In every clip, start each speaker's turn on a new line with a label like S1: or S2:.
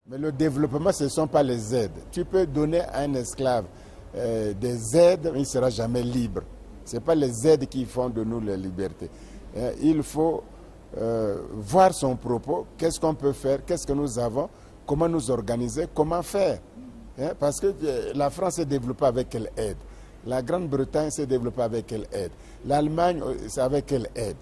S1: Mais le développement, ce ne sont pas les aides. Tu peux donner à un esclave des aides, mais il ne sera jamais libre. Ce n'est pas les aides qui font de nous la liberté. Il faut voir son propos, qu'est-ce qu'on peut faire, qu'est-ce que nous avons, comment nous organiser, comment faire. Parce que la France s'est développée avec quelle aide? La Grande-Bretagne s'est développée avec quelle aide? L'Allemagne, c'est avec quelle aide?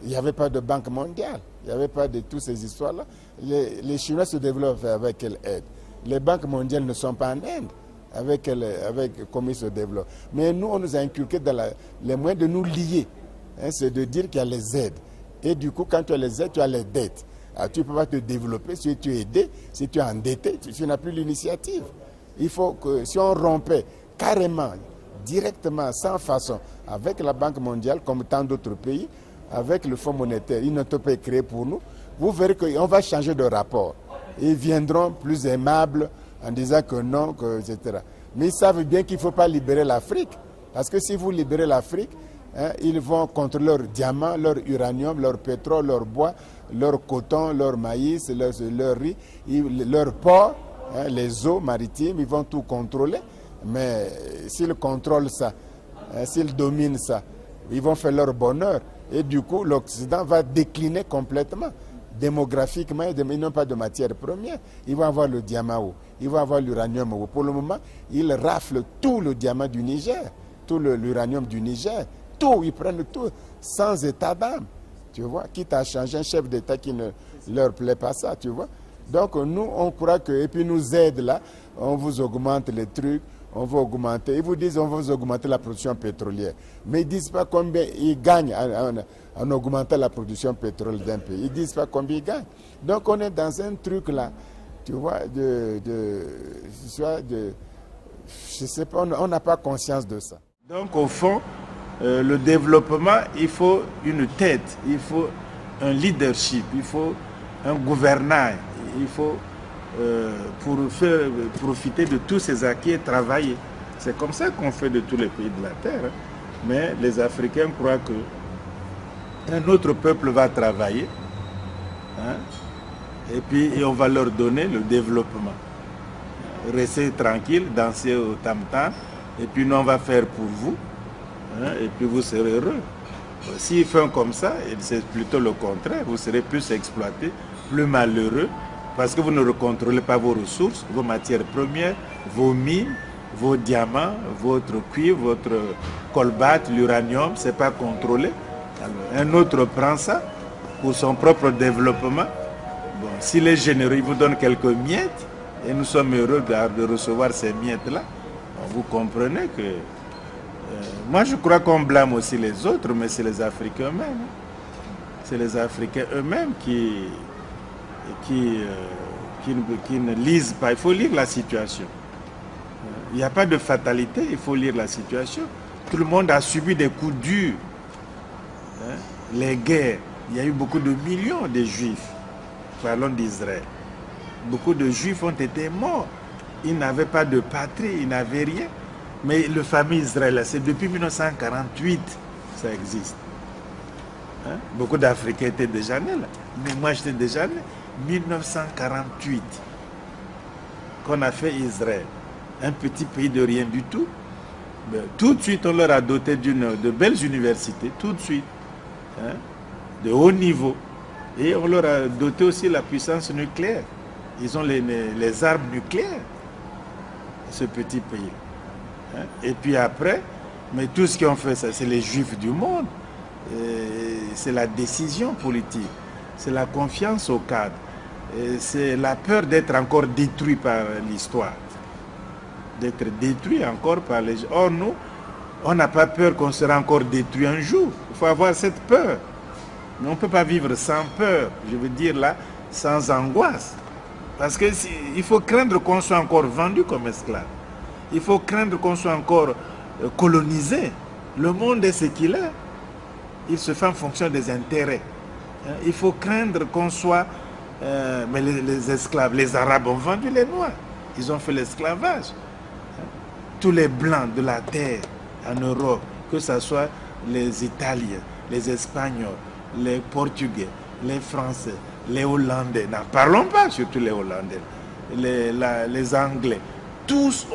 S1: Il n'y avait pas de banque mondiale, il n'y avait pas de toutes ces histoires-là. Les Chinois se développent avec quelle aide? Les banques mondiales ne sont pas en Inde, avec comment ils se développent. Mais nous, on nous a inculqué dans les moyens de nous lier. C'est de dire qu'il y a les aides. Et du coup, quand tu as les aides, tu as les dettes. Alors, tu ne peux pas te développer si tu es aidé, si tu es endetté, tu n'as plus l'initiative. Il faut que si on rompait carrément, directement, sans façon, avec la Banque mondiale, comme tant d'autres pays, avec le Fonds monétaire, ils ne peuvent pas créer pour nous, vous verrez qu'on va changer de rapport. Ils viendront plus aimables en disant que non, etc. Mais ils savent bien qu'il ne faut pas libérer l'Afrique. Parce que si vous libérez l'Afrique, ils vont contre leur diamant, leur uranium, leur pétrole, leur bois, leur coton, leur maïs, leur riz, leur porc, les eaux maritimes, ils vont tout contrôler. Mais s'ils contrôlent ça, s'ils dominent ça, ils vont faire leur bonheur. Et du coup, l'Occident va décliner complètement. Démographiquement, ils n'ont pas de matière première. Ils vont avoir le diamant où? Ils vont avoir l'uranium où? Pour le moment, ils raflent tout le diamant du Niger, tout l'uranium du Niger. Tout, ils prennent tout, sans état d'âme, tu vois, quitte à changer un chef d'État qui ne leur plaît pas ça, tu vois. Donc nous, on croit que, et puis nous aide là, on vous augmente les trucs, on va augmenter, ils vous disent on va vous augmenter la production pétrolière, mais ils ne disent pas combien ils gagnent en augmentant la production pétrolière d'un pays, ils ne disent pas combien ils gagnent. Donc on est dans un truc là, tu vois, je sais pas, on n'a pas conscience de ça.
S2: Donc au fond, le développement, il faut une tête, il faut un leadership, il faut un gouvernail, il faut pour faire profiter de tous ces acquis et travailler. C'est comme ça qu'on fait de tous les pays de la terre. Mais les Africains croient qu'un autre peuple va travailler, et puis on va leur donner le développement. Restez tranquille, dansez au tam-tam, et puis nous on va faire pour vous. Et puis vous serez heureux. S'ils font comme ça, c'est plutôt le contraire. Vous serez plus exploité, plus malheureux, parce que vous ne contrôlez pas vos ressources, vos matières premières, vos mines, vos diamants, votre cuivre, votre colbate, l'uranium, ce n'est pas contrôlé. Alors, un autre prend ça pour son propre développement. Bon, s'il est généreux, il vous donne quelques miettes, et nous sommes heureux de recevoir ces miettes-là. Vous comprenez que... moi, je crois qu'on blâme aussi les autres, mais c'est les Africains eux-mêmes. C'est les Africains eux-mêmes qui ne lisent pas. Il faut lire la situation. Il n'y a pas de fatalité, il faut lire la situation. Tout le monde a subi des coups durs. Les guerres, il y a eu beaucoup de millions de Juifs. Parlons d'Israël. Beaucoup de Juifs ont été morts. Ils n'avaient pas de patrie, ils n'avaient rien. Mais le fameux Israël, c'est depuis 1948 ça existe. Beaucoup d'Africains étaient déjà nés là. Mais moi j'étais déjà né. 1948 qu'on a fait Israël. Un petit pays de rien du tout. Mais tout de suite on leur a doté de belles universités. Tout de suite. De haut niveau. Et on leur a doté aussi la puissance nucléaire. Ils ont les armes nucléaires. Ce petit pays. Et puis après, mais tout ce qu'ils ont fait, c'est les Juifs du monde. C'est la décision politique. C'est la confiance au cadre. C'est la peur d'être encore détruit par l'histoire. D'être détruit encore par les gens. Or, nous, on n'a pas peur qu'on sera encore détruit un jour. Il faut avoir cette peur. Mais on ne peut pas vivre sans peur. Je veux dire là, sans angoisse. Parce qu'il faut craindre qu'on soit encore vendu comme esclave. Il faut craindre qu'on soit encore colonisé. Le monde est ce qu'il est. Il se fait en fonction des intérêts. Il faut craindre qu'on soit... mais les esclaves, les Arabes ont vendu les Noirs. Ils ont fait l'esclavage. Tous les Blancs de la terre en Europe, que ce soit les Italiens, les Espagnols, les Portugais, les Français, les Hollandais, n'en parlons pas, surtout les Hollandais. les Anglais. Tous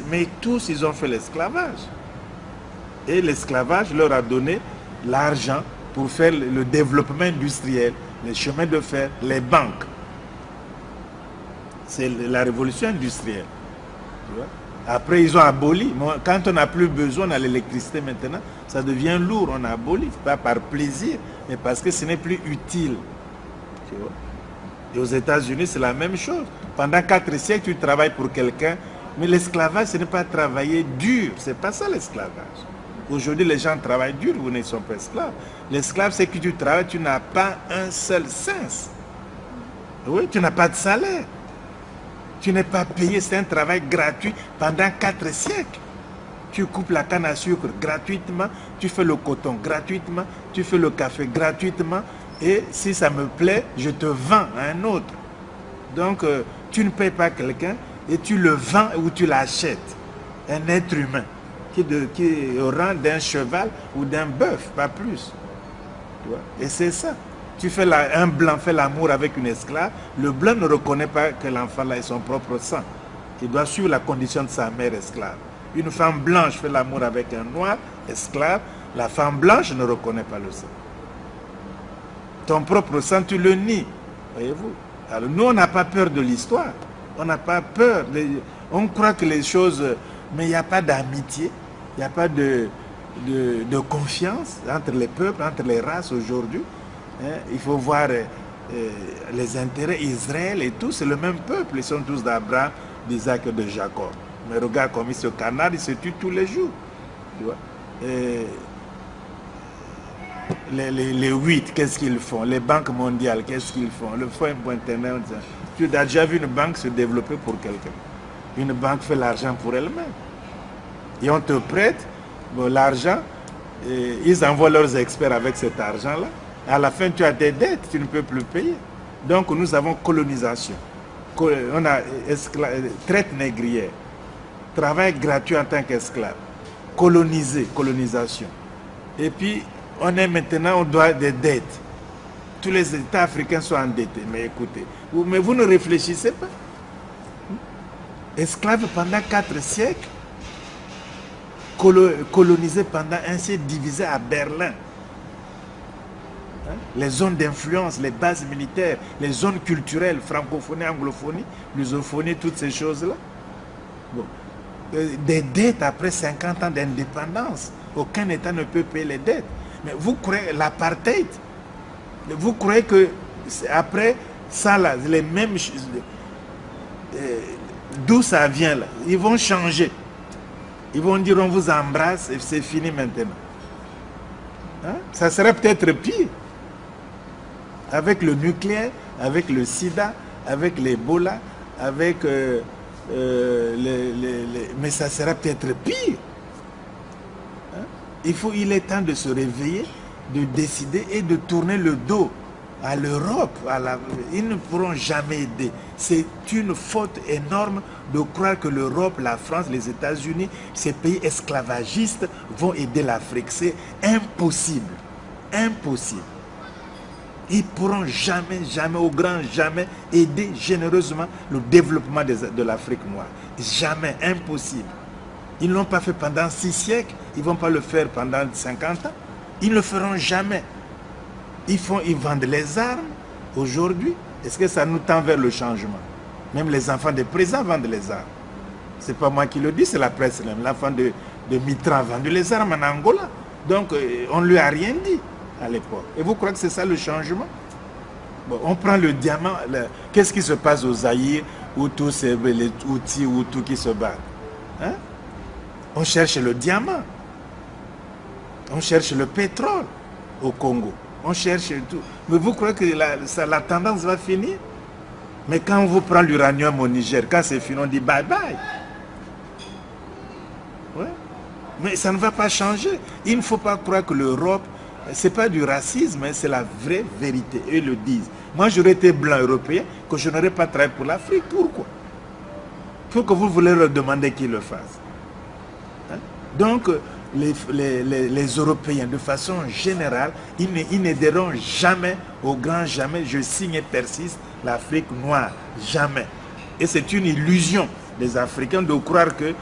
S2: mais tous, ils ont fait l'esclavage. Et l'esclavage leur a donné l'argent pour faire le développement industriel, les chemins de fer, les banques. C'est la révolution industrielle. Tu vois? Après, ils ont aboli. Quand on n'a plus besoin de l'électricité maintenant, ça devient lourd. On a aboli, pas par plaisir, mais parce que ce n'est plus utile. Tu vois? Et aux États-Unis, c'est la même chose. Pendant 4 siècles, tu travailles pour quelqu'un, mais l'esclavage, ce n'est pas travailler dur. C'est pas ça l'esclavage. Aujourd'hui, les gens travaillent dur, vous ne sont pas esclaves. L'esclave, c'est que tu travailles, tu n'as pas un seul sens. Oui, tu n'as pas de salaire. Tu n'es pas payé, c'est un travail gratuit pendant 4 siècles. Tu coupes la canne à sucre gratuitement, tu fais le coton gratuitement, tu fais le café gratuitement, et si ça me plaît, je te vends à un autre. Donc, tu ne payes pas quelqu'un et tu le vends ou tu l'achètes. Un être humain qui est au rang d'un cheval ou d'un bœuf, pas plus. Tu vois? Et c'est ça. Tu fais un blanc fait l'amour avec une esclave, le blanc ne reconnaît pas que l'enfant là est son propre sang. Il doit suivre la condition de sa mère esclave. Une femme blanche fait l'amour avec un noir esclave, la femme blanche ne reconnaît pas le sang. Ton propre sang, tu le nies. Voyez-vous? Alors nous, on n'a pas peur de l'histoire. On n'a pas peur. On croit que les choses... Mais il n'y a pas d'amitié, il n'y a pas de confiance entre les peuples, entre les races aujourd'hui. Il faut voir les intérêts Israël et tout, c'est le même peuple. Ils sont tous d'Abraham, d'Isaac et de Jacob. Mais regarde comme ils se canardent, ils se tuent tous les jours. Tu vois? Les 8, qu'est-ce qu'ils font? Les banques mondiales, qu'est-ce qu'ils font? Le Fonds international. Tu as déjà vu une banque se développer pour quelqu'un? Une banque fait l'argent pour elle-même. Et on te prête l'argent, ils envoient leurs experts avec cet argent-là. À la fin, tu as des dettes, tu ne peux plus payer. Donc, nous avons colonisation. On a traite négrière, travail gratuit en tant qu'esclave, colonisation. Et puis, on est maintenant, on doit des dettes. Tous les États africains sont endettés. Mais écoutez, mais vous ne réfléchissez pas. Esclaves pendant 4 siècles, colonisés pendant un siècle, divisés à Berlin. Les zones d'influence, les bases militaires, les zones culturelles, francophonie, anglophonie, lusophonie, toutes ces choses-là. Bon. Des dettes après 50 ans d'indépendance. Aucun État ne peut payer les dettes. Mais vous croyez l'apartheid? Vous croyez que après ça, là, les mêmes choses, d'où ça vient là? Ils vont changer. Ils vont dire on vous embrasse et c'est fini maintenant. Hein? Ça serait peut-être pire. Avec le nucléaire, avec le sida, avec l'Ebola, avec mais ça sera peut-être pire. Hein? Il est temps de se réveiller, de décider et de tourner le dos à l'Europe. Ils ne pourront jamais aider. C'est une faute énorme de croire que l'Europe, la France, les États-Unis, ces pays esclavagistes vont aider l'Afrique. C'est impossible. Impossible. Ils ne pourront jamais, jamais, au grand jamais, aider généreusement le développement de l'Afrique noire. Jamais, impossible. Ils ne l'ont pas fait pendant 6 siècles, ils ne vont pas le faire pendant 50 ans. Ils ne le feront jamais. Ils vendent les armes aujourd'hui. Est-ce que ça nous tend vers le changement? Même les enfants des présidents vendent les armes. Ce n'est pas moi qui le dis, c'est la presse. L'enfant de Mitterrand a vendu les armes en Angola. Donc, on ne lui a rien dit à l'époque. Et vous croyez que c'est ça le changement? Bon, on prend le diamant. Qu'est-ce qui se passe au Zaïre où tous ces les outils ou tout qui se battent? Hein? On cherche le diamant. On cherche le pétrole au Congo. On cherche tout. Mais vous croyez que la tendance va finir? Mais quand on vous prend l'uranium au Niger, quand c'est fini, on dit bye bye. Ouais. Mais ça ne va pas changer. Il ne faut pas croire que l'Europe, ce n'est pas du racisme, c'est la vraie vérité. Eux le disent. Moi, j'aurais été blanc européen, que je n'aurais pas travaillé pour l'Afrique. Pourquoi? Pour que vous voulez leur demander qu'ils le fassent. Hein? Donc, les Européens, de façon générale, ils n'aideront jamais, au grand jamais, je signe et persiste, l'Afrique noire. Jamais. Et c'est une illusion des Africains de croire que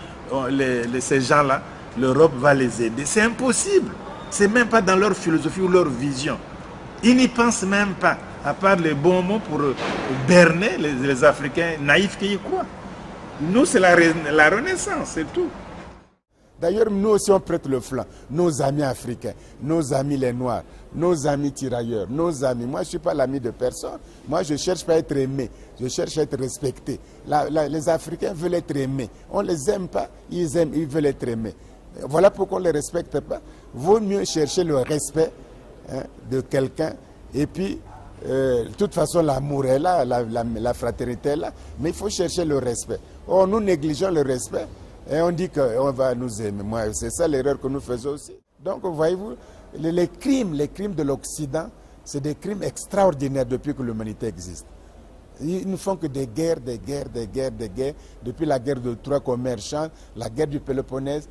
S2: ces gens-là, l'Europe va les aider. C'est impossible. C'est même pas dans leur philosophie ou leur vision. Ils n'y pensent même pas, à part les bons mots pour berner les Africains naïfs qui y croient. Nous, c'est la Renaissance, c'est tout.
S1: D'ailleurs, nous aussi, on prête le flanc. Nos amis africains, nos amis les Noirs, nos amis tirailleurs, nos amis. Moi, je ne suis pas l'ami de personne. Moi, je ne cherche pas à être aimé. Je cherche à être respecté. Les Africains veulent être aimés. On ne les aime pas, ils aiment, ils veulent être aimés. Voilà pourquoi on ne les respecte pas. Vaut mieux chercher le respect de quelqu'un. Et puis, de toute façon, l'amour est là, la fraternité est là. Mais il faut chercher le respect. Or, nous négligeons le respect. Et on dit qu'on va nous aimer. Moi, c'est ça l'erreur que nous faisons aussi. Donc, voyez-vous, les crimes de l'Occident, c'est des crimes extraordinaires depuis que l'humanité existe. Ils ne font que des guerres. Depuis la guerre de Troie commerçante, la guerre du Péloponnèse,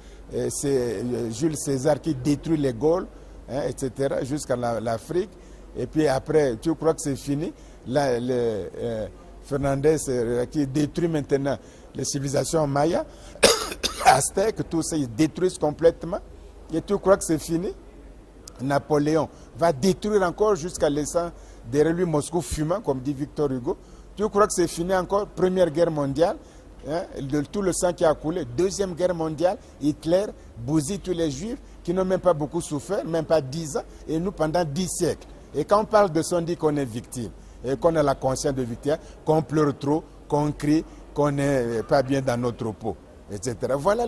S1: c'est Jules César qui détruit les Gaules, etc., jusqu'à l'Afrique. Et puis après, tu crois que c'est fini? Fernandez qui détruit maintenant les civilisations mayas, aztèques, tout ça, ils détruisent complètement. Et tu crois que c'est fini? Napoléon va détruire encore jusqu'à laissant derrière lui Moscou fumant, comme dit Victor Hugo. Tu crois que c'est fini encore? Première guerre mondiale, de tout le sang qui a coulé. Deuxième guerre mondiale, Hitler bousille tous les juifs qui n'ont même pas beaucoup souffert, même pas 10 ans, et nous pendant 10 siècles. Et quand on parle de ça, on dit qu'on est victime, et qu'on a la conscience de victime, qu'on pleure trop, qu'on crie, qu'on n'est pas bien dans notre peau, etc. Voilà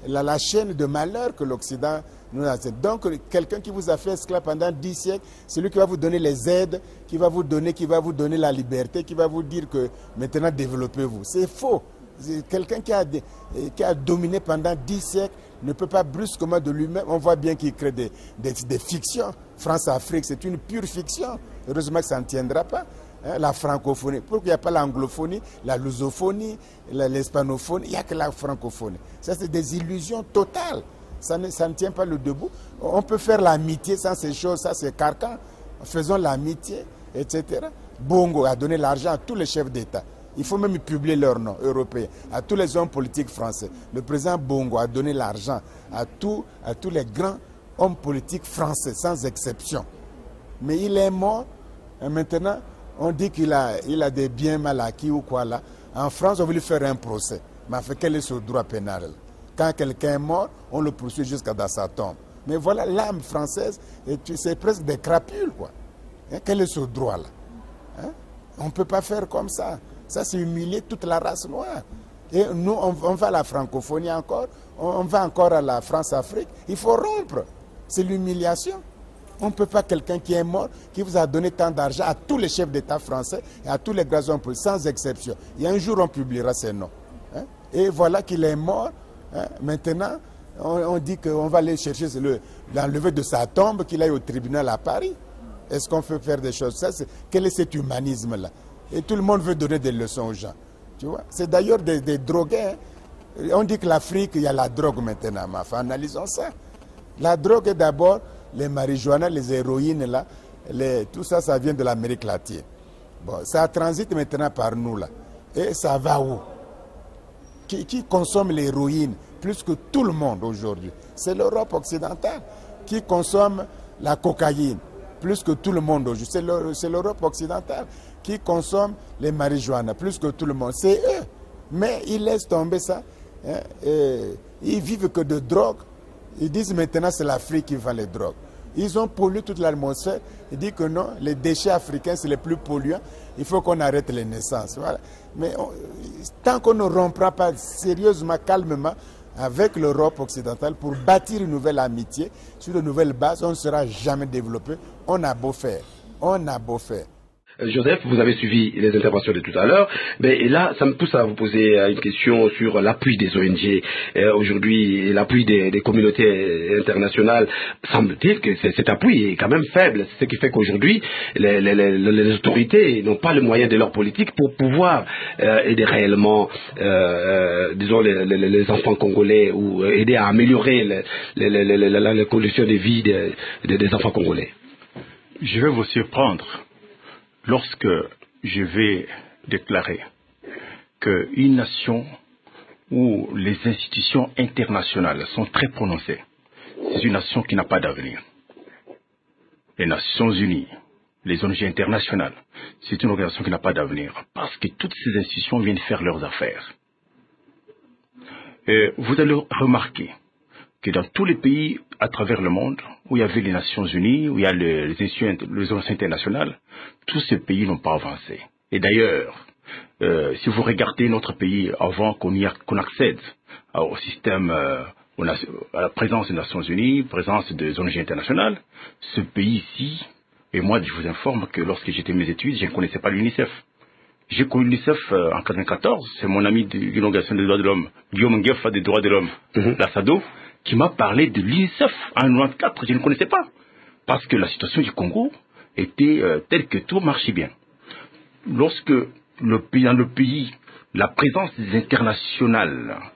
S1: la chaîne de malheur que l'Occident nous a. Donc, quelqu'un qui vous a fait esclave pendant 10 siècles, c'est lui qui va vous donner les aides, qui va vous donner la liberté, qui va vous dire que maintenant développez-vous. C'est faux. Quelqu'un qui a dominé pendant 10 siècles ne peut pas brusquement de lui-même. On voit bien qu'il crée des fictions. France-Afrique, c'est une pure fiction. Heureusement que ça ne tiendra pas. La francophonie. Pourquoi il n'y a pas l'anglophonie, la lusophonie, l'hispanophonie? Il n'y a que la francophonie. Ça, c'est des illusions totales. Ça ne tient pas le debout. On peut faire l'amitié sans ces choses, ça c'est carcan. Faisons l'amitié, etc. Bongo a donné l'argent à tous les chefs d'État. Il faut même publier leur nom européen, à tous les hommes politiques français. Le président Bongo a donné l'argent à tous les grands hommes politiques français, sans exception. Mais il est mort, et maintenant, on dit qu'il a des biens mal acquis ou quoi là. En France, on veut lui faire un procès. Mais enfin, quel est ce droit pénal là? Quand quelqu'un est mort, on le poursuit jusqu'à dans sa tombe. Mais voilà, l'âme française, c'est presque des crapules, quoi. Quel est ce droit-là? On ne peut pas faire comme ça. Ça, c'est humilier toute la race noire. Et nous, on va à la francophonie encore, on va encore à la France-Afrique. Il faut rompre. C'est l'humiliation. On ne peut pas, quelqu'un qui est mort, qui vous a donné tant d'argent à tous les chefs d'État français et à tous les grands hommes, sans exception. Il y a un jour, on publiera ses noms. Et voilà qu'il est mort. Maintenant, on dit qu'on va aller chercher l'enlever de sa tombe, qu'il aille au tribunal à Paris. Est-ce qu'on peut faire des choses? Quel est cet humanisme-là? Et tout le monde veut donner des leçons aux gens. Tu vois? C'est d'ailleurs des drogués. On dit que l'Afrique, il y a la drogue maintenant. Mais enfin, analysons ça. La drogue est d'abord les marijuana, les héroïnes, là, tout ça, ça vient de l'Amérique latine. Bon, ça transite maintenant par nous, là. Et ça va où? Qui consomme l'héroïne plus que tout le monde aujourd'hui? C'est l'Europe occidentale. Qui consomme la cocaïne plus que tout le monde aujourd'hui? C'est l'Europe occidentale. Qui consomme les marijuana plus que tout le monde? C'est eux. Mais ils laissent tomber ça. Ils vivent que de drogue. Ils disent maintenant c'est l'Afrique qui vend les drogues. Ils ont pollué toute l'atmosphère. Ils disent que non, les déchets africains c'est les plus polluants. Il faut qu'on arrête les naissances. Voilà. Mais tant qu'on ne rompra pas sérieusement, calmement avec l'Europe occidentale pour bâtir une nouvelle amitié sur de nouvelles bases, on ne sera jamais développé. On a beau faire. On a beau faire.
S3: Joseph, vous avez suivi les interventions de tout à l'heure, et là, ça me pousse à vous poser une question sur l'appui des ONG. Aujourd'hui, l'appui des communautés internationales, semble-t-il que cet appui est quand même faible. C'est ce qui fait qu'aujourd'hui, les autorités n'ont pas les moyens de leur politique pour pouvoir aider réellement, disons, les enfants congolais ou aider à améliorer les conditions de vie des enfants congolais.
S4: Je vais vous surprendre lorsque je vais déclarer qu'une nation où les institutions internationales sont très prononcées, c'est une nation qui n'a pas d'avenir. Les Nations Unies, les ONG internationales, c'est une organisation qui n'a pas d'avenir parce que toutes ces institutions viennent faire leurs affaires. Et vous allez remarquer que dans tous les pays à travers le monde où il y avait les Nations Unies, où il y a les organisations internationales, tous ces pays n'ont pas avancé. Et d'ailleurs, si vous regardez notre pays avant qu'on accède au système, à la présence des Nations Unies, présence des ONG internationales, ce pays ici, et moi je vous informe que lorsque j'étais mes études, je ne connaissais pas l'UNICEF. J'ai connu l'UNICEF en 1994, c'est mon ami d'une organisation des droits de l'homme, Guillaume Nguefa des droits de l'homme, la SADO, qui m'a parlé de l'UNICEF en 1994, je ne connaissais pas. Parce que la situation du Congo était telle que tout marchait bien. Lorsque dans le pays, la présence des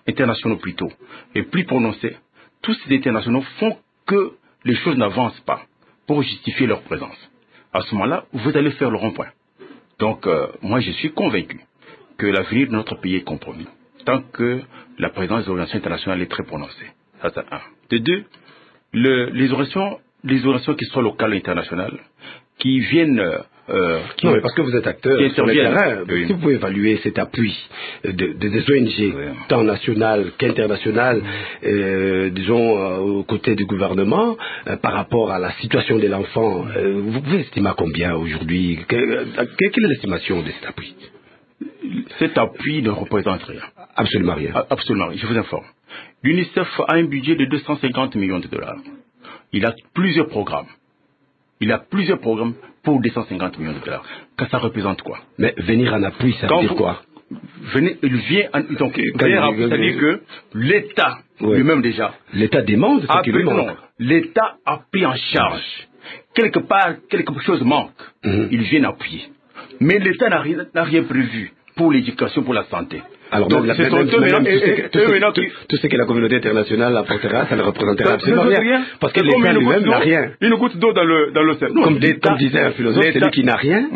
S4: internationaux plutôt, est plus prononcée, tous ces internationaux font que les choses n'avancent pas pour justifier leur présence. À ce moment-là, vous allez faire le rond-point. Donc, moi, je suis convaincu que l'avenir de notre pays est compromis, tant que la présence des organisations internationales est très prononcée. Ça, c'est un. De deux, les organisations qui sont locales et internationales, qui viennent...
S3: non, mais parce que vous êtes acteur sur le terrain, oui. Si vous pouvez évaluer cet appui des ONG, oui, tant nationales qu'internationales, disons, aux côtés du gouvernement, par rapport à la situation de l'enfant, vous pouvez estimer à combien aujourd'hui? Quelle est l'estimation de cet appui?
S4: Cet appui ne représente rien.
S3: Absolument rien.
S4: Absolument rien, je vous informe. L'UNICEF a un budget de 250 millions de dollars. Il a plusieurs programmes. Pour 250 millions de dollars. Ça représente quoi?
S3: Mais venir en appui, ça veut dire quoi?
S4: Il vient donc, c'est-à-dire que l'État, lui-même déjà...
S3: L'État demande ce qui lui manque.
S4: L'État a pris en charge. Quelque part, quelque chose manque. Il vient appuyer. Mais l'État n'a rien prévu pour l'éducation, pour la santé.
S3: Alors, donc, tout ce que la communauté internationale apportera, ça ne représentera absolument rien. Parce que l'État lui-même n'a rien.
S4: Une goutte d'eau dans l'océan.
S3: Comme disait un philosophe, celui qui n'a rien,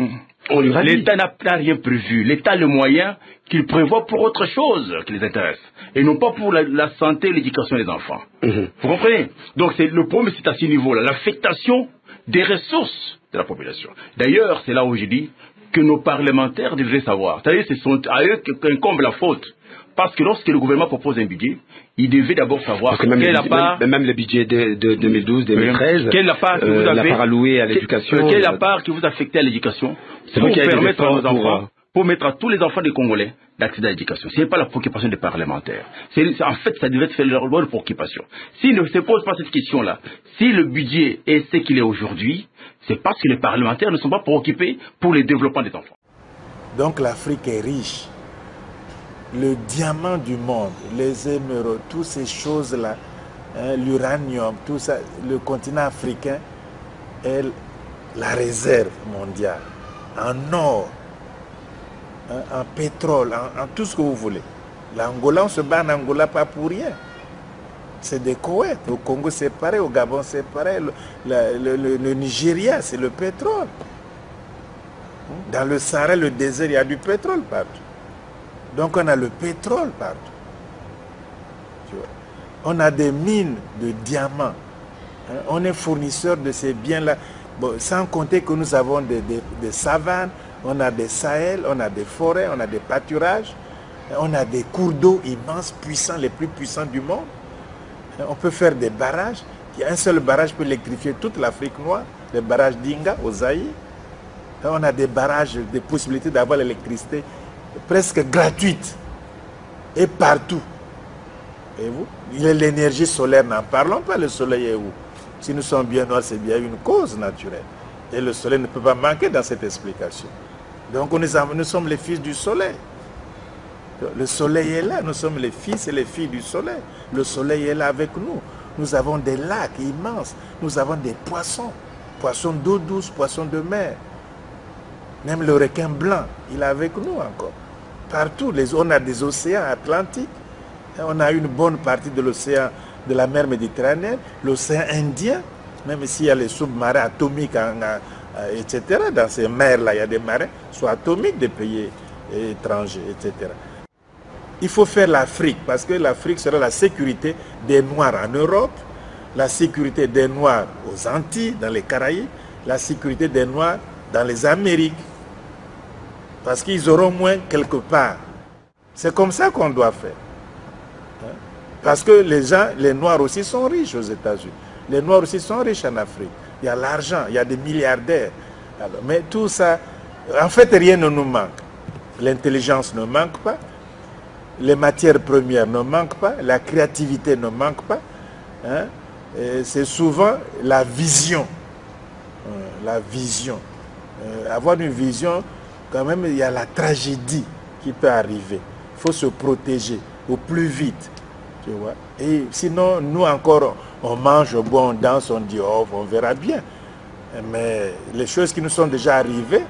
S3: on lui a dit.
S4: L'État n'a rien prévu. L'État a le moyen qu'il prévoit pour autre chose qui les intéresse. Et non pas pour la santé et l'éducation des enfants. Vous comprenez? Donc, le problème, c'est à ce niveau-là. L'affectation des ressources de la population. D'ailleurs, c'est là où je dis que nos parlementaires devraient savoir. C'est-à-dire que c'est à eux qu'incombe la faute. Parce que lorsque le gouvernement propose un budget, il devait d'abord savoir
S3: quelle est la part... Même le budget de 2012-2013,
S4: quelle est la part que vous avez...
S3: La part allouée à l'éducation...
S4: Quelle est la part que vous affectez à l'éducation pour permettre à nos enfants, pour mettre à tous les enfants des Congolais d'accéder à l'éducation. Ce n'est pas la préoccupation des parlementaires. En fait, ça devait être leur bonne préoccupation. S'ils ne se posent pas cette question-là, si le budget est ce qu'il est aujourd'hui, c'est parce que les parlementaires ne sont pas préoccupés pour le développement des enfants.
S2: Donc l'Afrique est riche. Le diamant du monde, les émeraudes, toutes ces choses-là, l'uranium, tout ça, le continent africain est la réserve mondiale en or, en pétrole, en tout ce que vous voulez. L'Angola, on se bat en Angola pas pour rien. C'est des Koweït. Au Congo, c'est pareil. Au Gabon, c'est pareil. Le Nigeria, c'est le pétrole. Dans le Sahara, le désert, il y a du pétrole partout. Donc, on a le pétrole partout. Tu vois. On a des mines de diamants. On est fournisseur de ces biens-là. Bon, sans compter que nous avons des savanes, on a des Sahel, on a des forêts, on a des pâturages, on a des cours d'eau immenses, puissants, les plus puissants du monde. On peut faire des barrages. Il y a un seul barrage qui peut électrifier toute l'Afrique noire, le barrage d'Inga, au Zaïre. On a des barrages, des possibilités d'avoir l'électricité presque gratuite et partout. Et vous, l'énergie solaire, n'en parlons pas, le soleil est où? Si nous sommes bien noirs, c'est bien une cause naturelle. Et le soleil ne peut pas manquer dans cette explication. Donc nous sommes les fils du soleil. Le soleil est là, nous sommes les fils et les filles du soleil. Le soleil est là avec nous. Nous avons des lacs immenses, nous avons des poissons, poissons d'eau douce, poissons de mer. Même le requin blanc, il est avec nous encore. Partout, on a des océans atlantiques, on a une bonne partie de l'océan, de la mer Méditerranée, l'océan Indien, même s'il y a les sous-marins atomiques, etc. Dans ces mers-là, il y a des marins, soit atomiques des pays étrangers, etc. Il faut faire l'Afrique, parce que l'Afrique sera la sécurité des Noirs en Europe, la sécurité des Noirs aux Antilles, dans les Caraïbes, la sécurité des Noirs dans les Amériques. Parce qu'ils auront moins quelque part. C'est comme ça qu'on doit faire. Parce que les Noirs aussi sont riches aux États-Unis. Les Noirs aussi sont riches en Afrique. Il y a l'argent, il y a des milliardaires. Alors, mais tout ça, en fait, rien ne nous manque. L'intelligence ne manque pas. Les matières premières ne manquent pas. La créativité ne manque pas. C'est souvent la vision. La vision. Avoir une vision, quand même, il y a la tragédie qui peut arriver. Il faut se protéger au plus vite. Tu vois? Et sinon, nous encore, on mange, on boit, on danse, on dit oh, on verra bien. Mais les choses qui nous sont déjà arrivées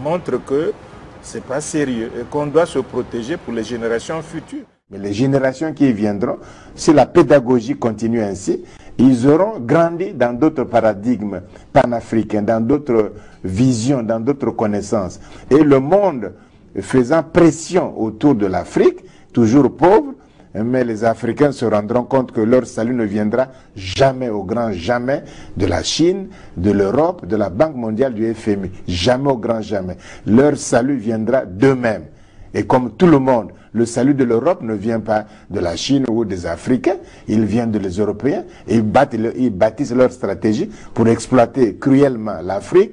S2: montrent que ce n'est pas sérieux et qu'on doit se protéger pour les générations futures.
S1: Mais les générations qui viendront, si la pédagogie continue ainsi, ils auront grandi dans d'autres paradigmes panafricains, dans d'autres visions, dans d'autres connaissances. Et le monde faisant pression autour de l'Afrique, toujours pauvre, mais les Africains se rendront compte que leur salut ne viendra jamais, au grand jamais, de la Chine, de l'Europe, de la Banque mondiale, du FMI. Jamais, au grand jamais. Leur salut viendra d'eux-mêmes. Et comme tout le monde, le salut de l'Europe ne vient pas de la Chine ou des Africains, il vient des Européens. Et ils bâtissent leur stratégie pour exploiter cruellement l'Afrique,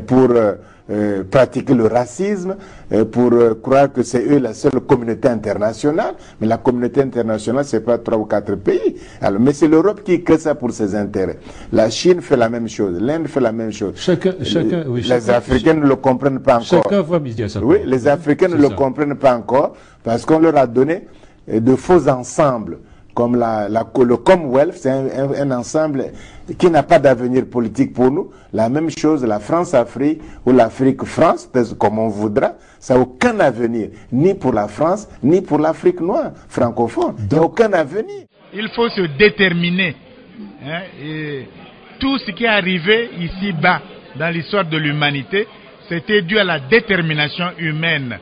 S1: pour pratiquer le racisme, pour croire que c'est eux la seule communauté internationale. Mais la communauté internationale, c'est pas 3 ou 4 pays. Alors, mais c'est l'Europe qui crée ça pour ses intérêts. La Chine fait la même chose, l'Inde fait la même chose. Les Africains ne le comprennent pas encore.
S5: Chacun voit midi à sa
S1: Oui, les Africains ne le comprennent pas encore parce qu'on leur a donné de faux ensembles. Comme le Commonwealth, c'est un ensemble qui n'a pas d'avenir politique pour nous. La même chose, la France-Afrique ou l'Afrique-France, comme on voudra, ça n'a aucun avenir, ni pour la France, ni pour l'Afrique noire, francophone. Il n'y a aucun avenir.
S6: Il faut se déterminer. Et tout ce qui est arrivé ici-bas dans l'histoire de l'humanité, c'était dû à la détermination humaine.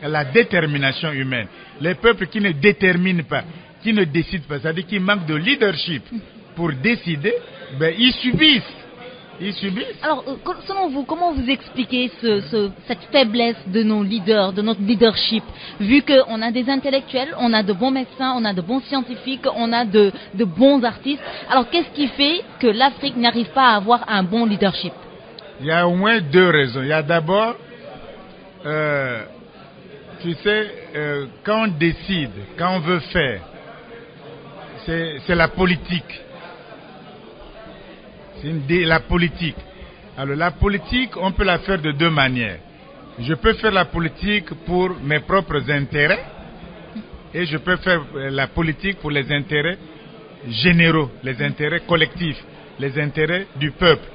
S6: À la détermination humaine. Les peuples qui ne déterminent pas, qui ne décident pas, c'est-à-dire qui manquent de leadership pour décider, ben, ils subissent. Ils subissent.
S7: Alors, selon vous, comment vous expliquez cette faiblesse de nos leaders, de notre leadership, vu qu'on a des intellectuels, on a de bons médecins, on a de bons scientifiques, on a de bons artistes. Alors, qu'est-ce qui fait que l'Afrique n'arrive pas à avoir un bon leadership?
S6: Il y a au moins 2 raisons. Il y a d'abord, tu sais, quand on décide, quand on veut faire, c'est la politique. C'est la politique. Alors la politique, on peut la faire de 2 manières. Je peux faire la politique pour mes propres intérêts et je peux faire la politique pour les intérêts généraux, les intérêts collectifs, les intérêts du peuple.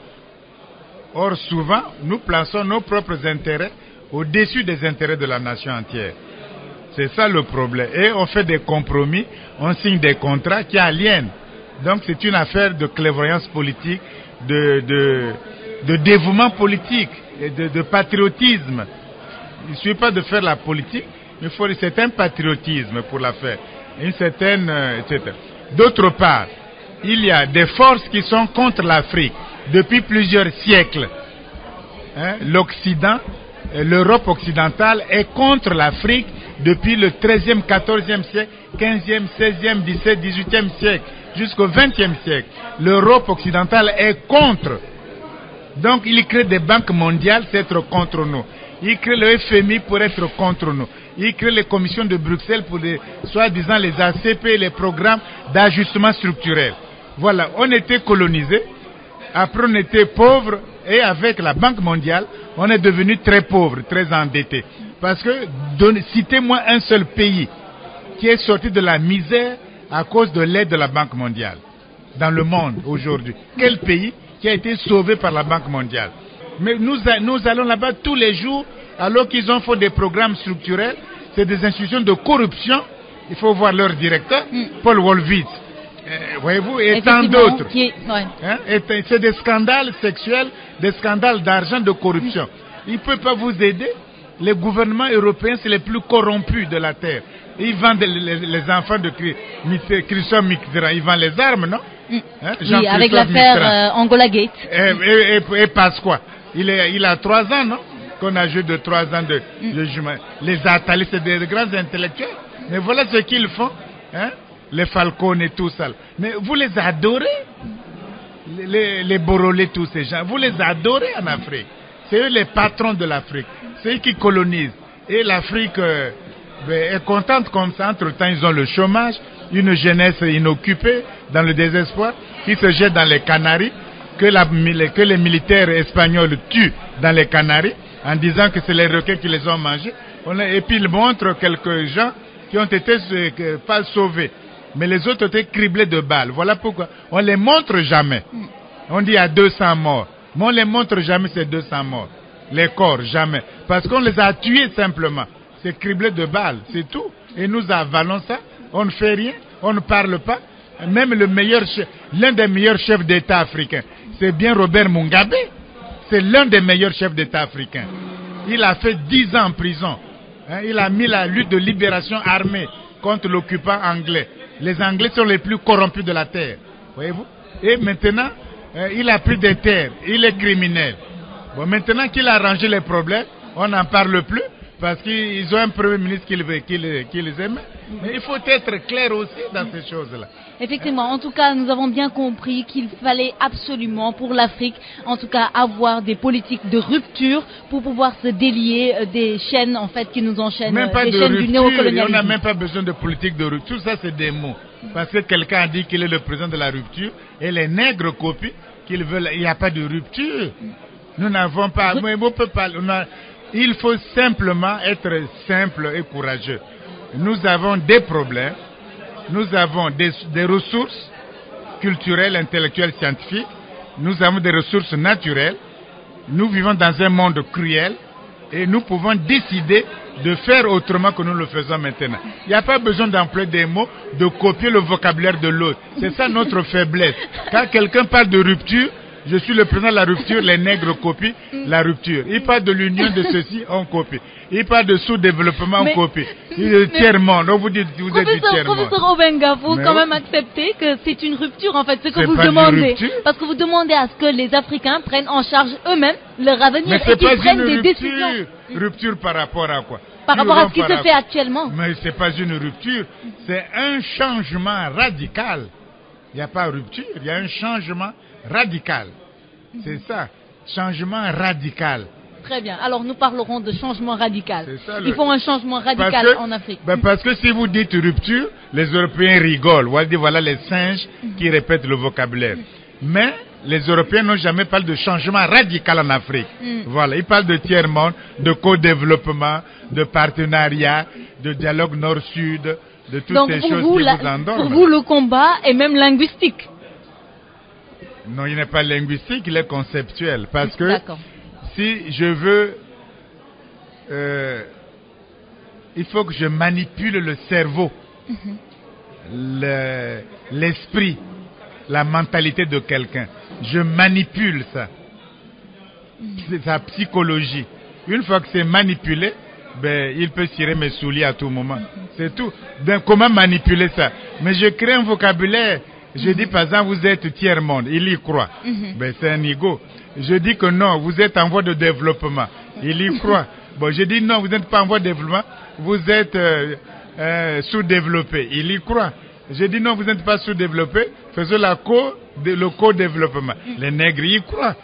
S6: Or souvent, nous plaçons nos propres intérêts au-dessus des intérêts de la nation entière. C'est ça le problème. Et on fait des compromis, on signe des contrats qui aliènent. Donc c'est une affaire de clairvoyance politique, de dévouement politique et de patriotisme. Il ne suffit pas de faire la politique, mais c'est un patriotisme pour la faire. Une certaine, etc. D'autre part, il y a des forces qui sont contre l'Afrique depuis plusieurs siècles. L'Occident, l'Europe occidentale est contre l'Afrique depuis le 13e, 14e siècle, 15e, 16e, 17e, 18e siècle, jusqu'au 20e siècle. L'Europe occidentale est contre. Donc il crée des banques mondiales pour être contre nous. Il crée le FMI pour être contre nous. Il crée les commissions de Bruxelles pour soi-disant les ACP, les programmes d'ajustement structurel. Voilà, on était colonisés, après on était pauvres, et avec la Banque mondiale, on est devenu très pauvre, très endetté. Parce que, citez-moi un seul pays qui est sorti de la misère à cause de l'aide de la Banque mondiale dans le monde aujourd'hui. Quel pays qui a été sauvé par la Banque mondiale? Mais nous allons là-bas tous les jours, alors qu'ils ont fait des programmes structurels. C'est des institutions de corruption. Il faut voir leur directeur, Paul Wolfowitz. Voyez-vous, et tant d'autres. C'est des scandales sexuels, des scandales d'argent, de corruption. Il ne peut pas vous aider. Les gouvernements européens, c'est les plus corrompus de la terre. Ils vendent les enfants de Christian Mitterrand, ils vendent les armes, non?
S7: Hein, oui, avec l'affaire Angola Gate.
S6: Et Pasqua, il a 3 ans, non? Qu'on a joué de 3 ans de jugement. Les Attali, c'est des grands intellectuels. Mais voilà ce qu'ils font, hein? Les Falcone et tout ça. Mais vous les adorez, les Borolé, tous ces gens. Vous les adorez en Afrique. C'est eux les patrons de l'Afrique. C'est eux qui colonisent. Et l'Afrique est contente comme ça. Entre-temps, ils ont le chômage, une jeunesse inoccupée, dans le désespoir, qui se jette dans les Canaries, que les militaires espagnols tuent dans les Canaries, en disant que c'est les requins qui les ont mangés. Et puis ils montrent quelques gens qui ont été pas sauvés. Mais les autres ont été criblés de balles. Voilà pourquoi on ne les montre jamais. On dit il y a 200 morts. Mais on ne les montre jamais ces 200 morts. Les corps, jamais. Parce qu'on les a tués simplement. C'est criblé de balles, c'est tout. Et nous avalons ça. On ne fait rien, on ne parle pas. Même l'un des meilleurs chefs d'État africains, c'est bien Robert Mugabe. C'est l'un des meilleurs chefs d'État africains. Il a fait 10 ans en prison. Il a mis la lutte de libération armée contre l'occupant anglais. Les Anglais sont les plus corrompus de la terre. Voyez-vous? Et maintenant, il a pris des terres. Il est criminel. Bon, maintenant qu'il a arrangé les problèmes, on n'en parle plus. Parce qu'ils ont un premier ministre qui les aime. Mais il faut être clair aussi dans ces choses-là.
S7: Effectivement, en tout cas, nous avons bien compris qu'il fallait absolument pour l'Afrique, en tout cas, avoir des politiques de rupture pour pouvoir se délier des chaînes en fait qui nous enchaînent,
S6: même pas
S7: des
S6: de
S7: chaînes
S6: rupture,
S7: du néocolonialisme.
S6: On n'a même pas besoin de politique de rupture. Tout ça, c'est des mots. Parce que quelqu'un a dit qu'il est le président de la rupture et les nègres copient qu'ils veulent. Il n'y a pas de rupture. Nous n'avons pas. Il faut simplement être simple et courageux. Nous avons des problèmes, nous avons des ressources culturelles, intellectuelles, scientifiques, nous avons des ressources naturelles, nous vivons dans un monde cruel et nous pouvons décider de faire autrement que nous le faisons maintenant. Il n'y a pas besoin d'employer des mots, de copier le vocabulaire de l'autre. C'est ça notre faiblesse. Quand quelqu'un parle de rupture, je suis le président de la rupture, les nègres copient la rupture. Il parle de l'union de ceci, on copie. Il parle de sous-développement, on copie. Il est tiers-monde, on vous dit vous êtes du tiers-monde.
S7: Professeur Obenga, vous quand même acceptez que c'est une rupture en fait, ce que vous demandez. Parce que vous demandez à ce que les Africains prennent en charge eux-mêmes leur avenir et qu'ils prennent des décisions.
S6: Rupture par rapport à quoi?
S7: Par rapport à ce qui se fait actuellement.
S6: Mais ce n'est pas une rupture, c'est un changement radical. Il n'y a pas rupture, il y a un changement radical. C'est ça, changement radical.
S7: Très bien, alors nous parlerons de changement radical. Il faut un changement radical en Afrique.
S6: Parce que si vous dites rupture, les Européens rigolent. Voilà les singes qui répètent le vocabulaire. Mais les Européens n'ont jamais parlé de changement radical en Afrique. Voilà, ils parlent de tiers-monde, de co-développement, de partenariat, de dialogue nord-sud, de toutes ces choses qui vous endorment.
S7: Pour vous, le combat est même linguistique.
S6: Non, il n'est pas linguistique, il est conceptuel. Parce que si je veux, il faut que je manipule le cerveau, l'esprit, la mentalité de quelqu'un. Je manipule ça. C'est sa psychologie. Une fois que c'est manipulé, il peut tirer mes souliers à tout moment. C'est tout. Donc, comment manipuler ça? Mais je crée un vocabulaire. Je dis par exemple, vous êtes tiers-monde, il y croit. C'est un ego. Je dis que non, vous êtes en voie de développement, il y croit. Bon, je dis non, vous n'êtes pas en voie de développement, vous êtes sous-développé, il y croit. Je dis non, vous n'êtes pas sous-développé, faisons le co-développement. Les nègres y croient.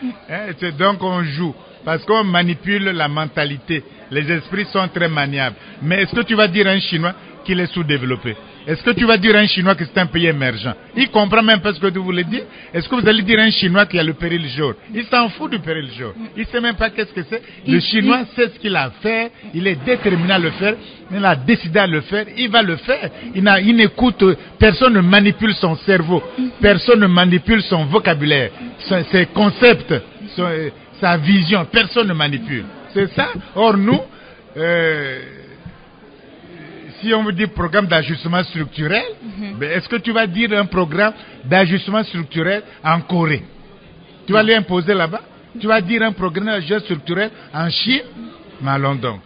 S6: Donc on joue, parce qu'on manipule la mentalité. Les esprits sont très maniables. Mais est-ce que tu vas dire à un Chinois qu'il est sous-développé? Est-ce que tu vas dire à un Chinois que c'est un pays émergent? Il comprend même pas ce que tu voulais dire. Est-ce que vous allez dire à un Chinois qu'il y a le péril jaune? Il s'en fout du péril jaune. Il ne sait même pas qu'est-ce que c'est. Le Chinois sait ce qu'il a fait. Il est déterminé à le faire. Il a décidé à le faire. Il va le faire. Il n'écoute. Personne ne manipule son cerveau. Personne ne manipule son vocabulaire. Ses concepts. Sa vision. Personne ne manipule. C'est ça. Or nous... si on veut dire programme d'ajustement structurel, est-ce que tu vas dire un programme d'ajustement structurel en Corée? Tu vas l'imposer là-bas? Tu vas dire un programme d'ajustement structurel en Chine? Mais allons donc.